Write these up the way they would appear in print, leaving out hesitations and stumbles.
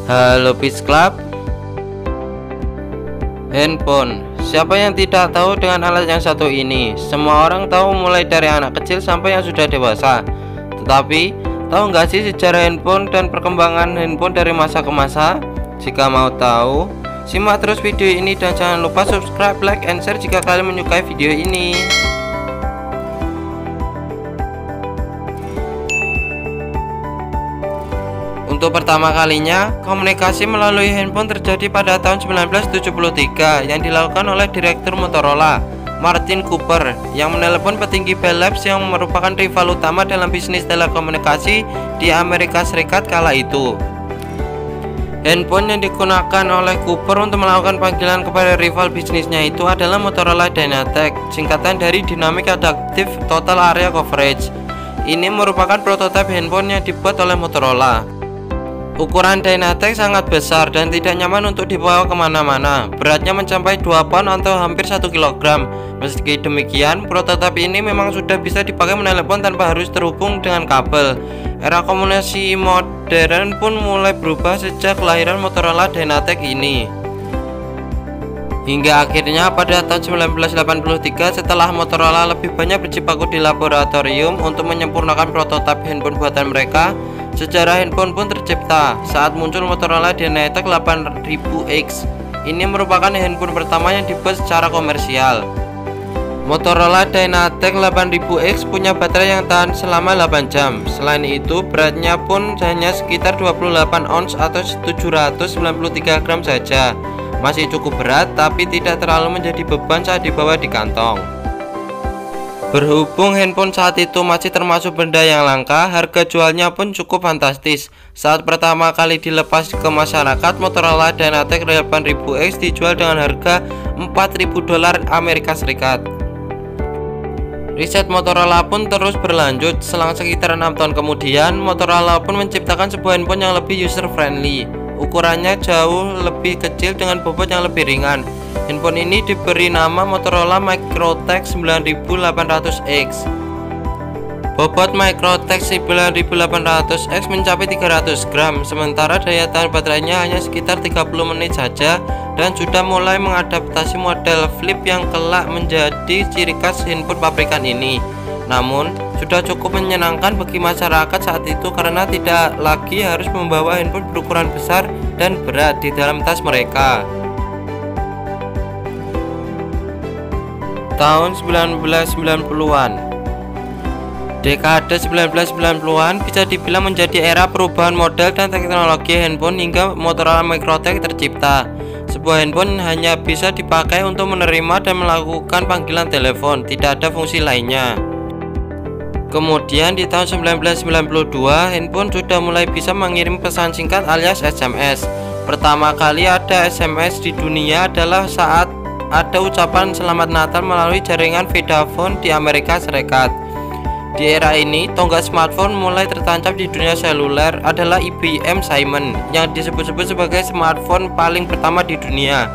Halo Peace Club. Handphone. Siapa yang tidak tahu dengan alat yang satu ini? Semua orang tahu, mulai dari anak kecil sampai yang sudah dewasa. Tetapi, tahu nggak sih sejarah handphone dan perkembangan handphone dari masa ke masa? Jika mau tahu, simak terus video ini dan jangan lupa subscribe, like, and share jika kalian menyukai video ini. Untuk pertama kalinya, komunikasi melalui handphone terjadi pada tahun 1973 yang dilakukan oleh Direktur Motorola, Martin Cooper, yang menelepon petinggi Bell Labs yang merupakan rival utama dalam bisnis telekomunikasi di Amerika Serikat kala itu. Handphone yang digunakan oleh Cooper untuk melakukan panggilan kepada rival bisnisnya itu adalah Motorola Dynatec, singkatan dari Dynamic Adaptive Total Area Coverage. Ini merupakan prototipe handphone yang dibuat oleh Motorola. Ukuran Dynatec sangat besar dan tidak nyaman untuk dibawa kemana-mana. Beratnya mencapai 2 pound atau hampir 1 kg. Meski demikian, prototipe ini memang sudah bisa dipakai menelepon tanpa harus terhubung dengan kabel. Era komunikasi modern pun mulai berubah sejak kelahiran Motorola Dynatec ini. Hingga akhirnya pada tahun 1983, setelah Motorola lebih banyak berjibaku di laboratorium untuk menyempurnakan prototipe handphone buatan mereka, sejarah handphone pun tercipta saat muncul Motorola Dynatec 8000X. Ini merupakan handphone pertama yang dibuat secara komersial. Motorola Dynatec 8000X punya baterai yang tahan selama 8 jam. Selain itu, beratnya pun hanya sekitar 28 ons atau 793 gram saja. Masih cukup berat, tapi tidak terlalu menjadi beban saat dibawa di kantong. Berhubung handphone saat itu masih termasuk benda yang langka, harga jualnya pun cukup fantastis. Saat pertama kali dilepas ke masyarakat, Motorola Dynatec 8000X dijual dengan harga $4.000 Amerika Serikat. Riset Motorola pun terus berlanjut. Selang sekitar 6 tahun kemudian, Motorola pun menciptakan sebuah handphone yang lebih user friendly. Ukurannya jauh lebih kecil dengan bobot yang lebih ringan. Handphone ini diberi nama Motorola Microtech 9800X. Bobot Microtech 9800X mencapai 300 gram, sementara daya tahan baterainya hanya sekitar 30 menit saja dan sudah mulai mengadaptasi model flip yang kelak menjadi ciri khas handphone pabrikan ini. Namun, sudah cukup menyenangkan bagi masyarakat saat itu karena tidak lagi harus membawa handphone berukuran besar dan berat di dalam tas mereka. Tahun 1990-an. Dekade 1990-an bisa dibilang menjadi era perubahan model dan teknologi handphone hingga Motorola Microtech tercipta. Sebuah handphone hanya bisa dipakai untuk menerima dan melakukan panggilan telepon, tidak ada fungsi lainnya. Kemudian di tahun 1992, handphone sudah mulai bisa mengirim pesan singkat alias SMS. Pertama kali ada SMS di dunia adalah saat ada ucapan Selamat Natal melalui jaringan Vodafone di Amerika Serikat. Di era ini, tonggak smartphone mulai tertancap di dunia seluler adalah IBM Simon yang disebut-sebut sebagai smartphone paling pertama di dunia.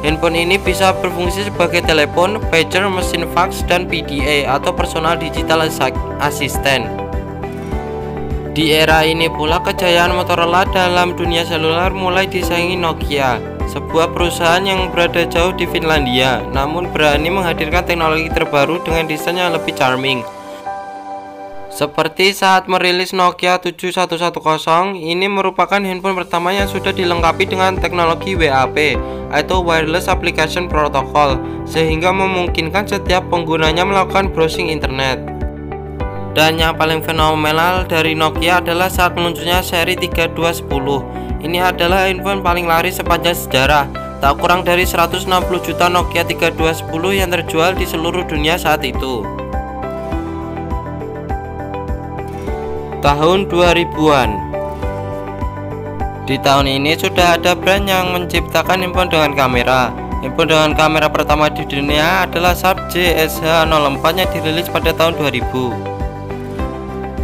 Handphone ini bisa berfungsi sebagai telepon, pager, mesin fax, dan PDA atau personal digital assistant. Di era ini pula kejayaan Motorola dalam dunia seluler mulai disaingi Nokia, sebuah perusahaan yang berada jauh di Finlandia, namun berani menghadirkan teknologi terbaru dengan desain yang lebih charming. Seperti saat merilis Nokia 7110, ini merupakan handphone pertama yang sudah dilengkapi dengan teknologi WAP atau Wireless Application Protocol, sehingga memungkinkan setiap penggunanya melakukan browsing internet. Dan yang paling fenomenal dari Nokia adalah saat meluncurnya seri 3210. Ini adalah handphone paling laris sepanjang sejarah. Tak kurang dari 160 juta Nokia 3210 yang terjual di seluruh dunia saat itu. Tahun 2000-an. Di tahun ini sudah ada brand yang menciptakan handphone dengan kamera. Handphone dengan kamera pertama di dunia adalah Sharp JSH04 yang dirilis pada tahun 2000.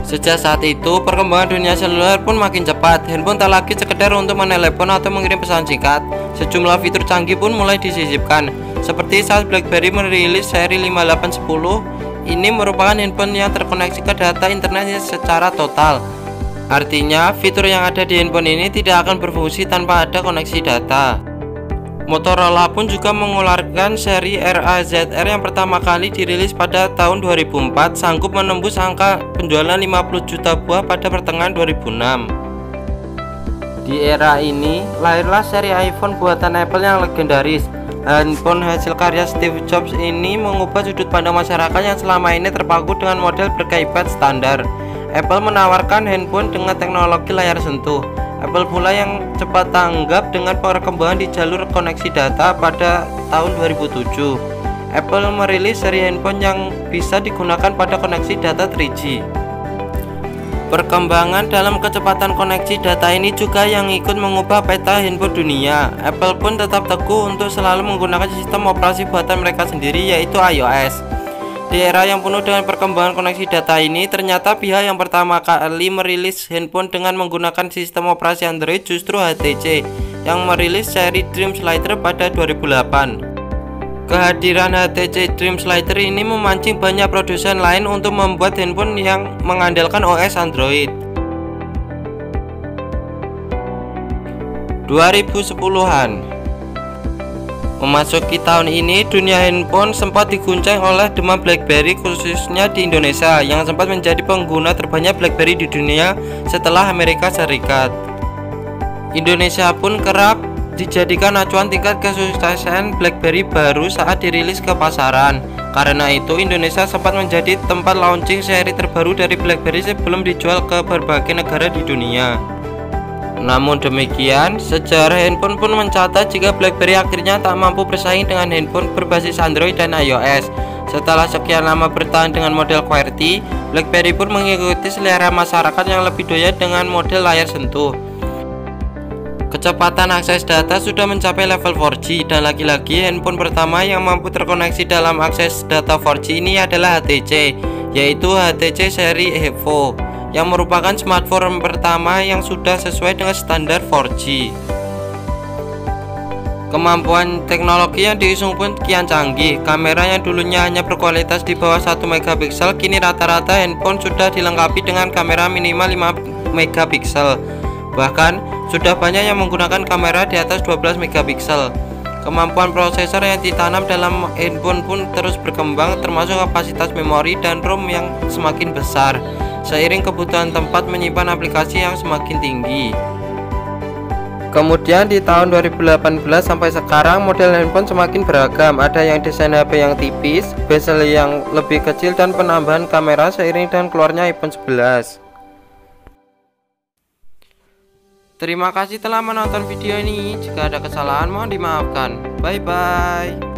Sejak saat itu, perkembangan dunia seluler pun makin cepat. Handphone tak lagi sekedar untuk menelepon atau mengirim pesan singkat. Sejumlah fitur canggih pun mulai disisipkan. Seperti saat BlackBerry merilis seri 5810, ini merupakan handphone yang terkoneksi ke data internet secara total. Artinya, fitur yang ada di handphone ini tidak akan berfungsi tanpa ada koneksi data. Motorola pun juga mengeluarkan seri RAZR yang pertama kali dirilis pada tahun 2004, sanggup menembus angka penjualan 50 juta buah pada pertengahan 2006. Di era ini, lahirlah seri iPhone buatan Apple yang legendaris. Handphone hasil karya Steve Jobs ini mengubah sudut pandang masyarakat yang selama ini terpaku dengan model berkaibat standar. Apple menawarkan handphone dengan teknologi layar sentuh. Apple pula yang cepat tanggap dengan perkembangan di jalur koneksi data pada tahun 2007. Apple merilis seri handphone yang bisa digunakan pada koneksi data 3G. Perkembangan dalam kecepatan koneksi data ini juga yang ikut mengubah peta handphone dunia. Apple pun tetap teguh untuk selalu menggunakan sistem operasi buatan mereka sendiri, yaitu iOS. Di era yang penuh dengan perkembangan koneksi data ini, ternyata pihak yang pertama kali merilis handphone dengan menggunakan sistem operasi Android justru HTC, yang merilis seri Dream Slider pada 2008. Kehadiran HTC Dream Slider ini memancing banyak produsen lain untuk membuat handphone yang mengandalkan OS Android. 2010-an. Memasuki tahun ini, dunia handphone sempat diguncang oleh demam BlackBerry, khususnya di Indonesia, yang sempat menjadi pengguna terbanyak BlackBerry di dunia setelah Amerika Serikat. Indonesia pun kerap dijadikan acuan tingkat kesuksesan BlackBerry baru saat dirilis ke pasaran. Karena itu, Indonesia sempat menjadi tempat launching seri terbaru dari BlackBerry sebelum dijual ke berbagai negara di dunia. Namun demikian, sejarah handphone pun mencatat jika BlackBerry akhirnya tak mampu bersaing dengan handphone berbasis Android dan iOS. Setelah sekian lama bertahan dengan model QWERTY, BlackBerry pun mengikuti selera masyarakat yang lebih doyan dengan model layar sentuh. Kecepatan akses data sudah mencapai level 4G, dan lagi-lagi handphone pertama yang mampu terkoneksi dalam akses data 4G ini adalah HTC, yaitu HTC seri Evo, yang merupakan smartphone pertama yang sudah sesuai dengan standar 4G. Kemampuan teknologi yang diusung pun kian canggih. Kamera yang dulunya hanya berkualitas di bawah 1 megapiksel, kini rata-rata handphone sudah dilengkapi dengan kamera minimal 5 megapiksel. Bahkan, sudah banyak yang menggunakan kamera di atas 12 megapiksel. Kemampuan prosesor yang ditanam dalam handphone pun terus berkembang, termasuk kapasitas memori dan ROM yang semakin besar, seiring kebutuhan tempat menyimpan aplikasi yang semakin tinggi. Kemudian di tahun 2018 sampai sekarang, model handphone semakin beragam. Ada yang desain HP yang tipis, bezel yang lebih kecil, dan penambahan kamera seiring dengan keluarnya iPhone 11. Terima kasih telah menonton video ini. Jika ada kesalahan mohon dimaafkan. Bye bye.